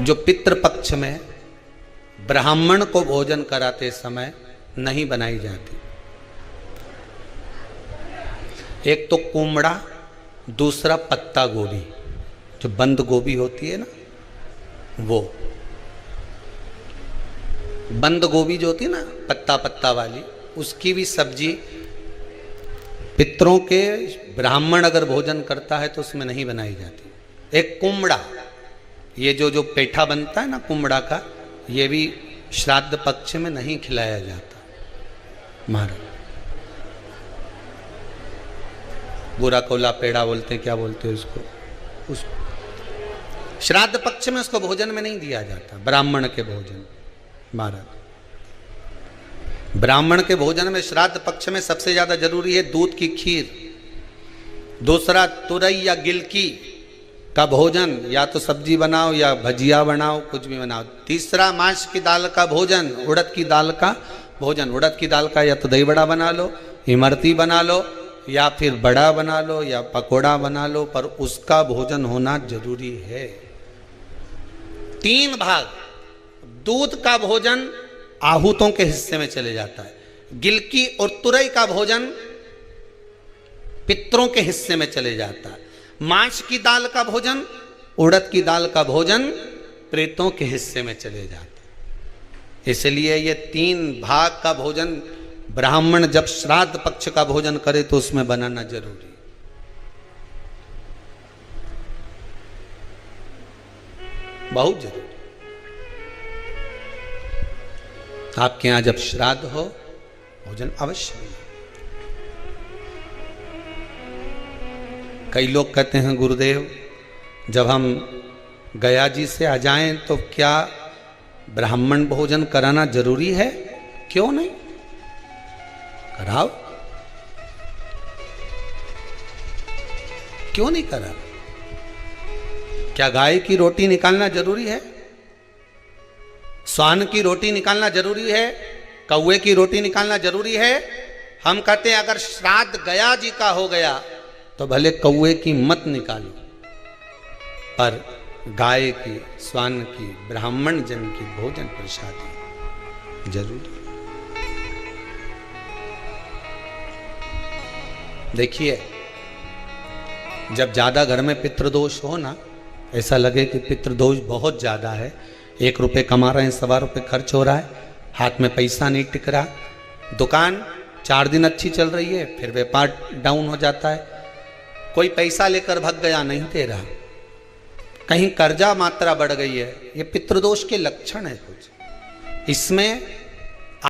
जो पितृपक्ष में ब्राह्मण को भोजन कराते समय नहीं बनाई जाती। एक तो कुमड़ा, दूसरा पत्ता गोभी, जो बंद गोभी होती है ना, वो बंद गोभी जो होती है ना पत्ता पत्ता वाली, उसकी भी सब्जी पितरों के ब्राह्मण अगर भोजन करता है तो उसमें नहीं बनाई जाती। एक कुमड़ा, ये जो पेठा बनता है ना कुमड़ा का, ये भी श्राद्ध पक्ष में नहीं खिलाया जाता। महाराज बुरा कोला पेड़ा बोलते हैं, क्या बोलते हैं उसको, श्राद्ध पक्ष में उसको भोजन में नहीं दिया जाता। ब्राह्मण के भोजन, महाराज ब्राह्मण के भोजन में श्राद्ध पक्ष में सबसे ज्यादा जरूरी है दूध की खीर, दूसरा तुरई या गिलकी का भोजन, या तो सब्जी बनाओ या भजिया बनाओ, कुछ भी बनाओ। तीसरा मांस की दाल का भोजन, उड़द की दाल का भोजन। उड़द की दाल का या तो दही बड़ा बना लो, इमरती बना लो, या फिर बड़ा बना लो, या पकोड़ा बना लो, पर उसका भोजन होना जरूरी है। 3 भाग दूध का भोजन आहूतों के हिस्से में चले जाता है, गिलकी और तुरई का भोजन पितरों के हिस्से में चले जाता है, मांस की दाल का भोजन, उड़द की दाल का भोजन प्रेतों के हिस्से में चले जाता है। इसलिए ये 3 भाग का भोजन ब्राह्मण जब श्राद्ध पक्ष का भोजन करे तो उसमें बनाना जरूरी। बहुत जरूरी। आपके यहां जब श्राद्ध हो भोजन अवश्य मिले। कई लोग कहते हैं गुरुदेव जब हम गया जी से आ जाएं तो क्या ब्राह्मण भोजन कराना जरूरी है? क्यों नहीं, कराओ, क्यों नहीं करा? क्या गाय की रोटी निकालना जरूरी है? स्वान की रोटी निकालना जरूरी है? कौवे की रोटी निकालना जरूरी है? हम कहते हैं अगर श्राद्ध गया जी का हो गया तो भले कौवे की मत निकालो, पर गाय की, स्वान की, ब्राह्मण जन की भोजन प्रसादी जरूरी। देखिए जब ज्यादा घर में पितृदोष हो ना, ऐसा लगे कि पितृदोष बहुत ज्यादा है, 1 रुपये कमा रहे हैं, 1.25 रुपये खर्च हो रहा है, हाथ में पैसा नहीं टिक रहा, दुकान 4 दिन अच्छी चल रही है, फिर व्यापार डाउन हो जाता है, कोई पैसा लेकर भग गया, नहीं दे रहा, कहीं कर्जा मात्रा बढ़ गई है, ये पितृदोष के लक्षण है कुछ। इसमें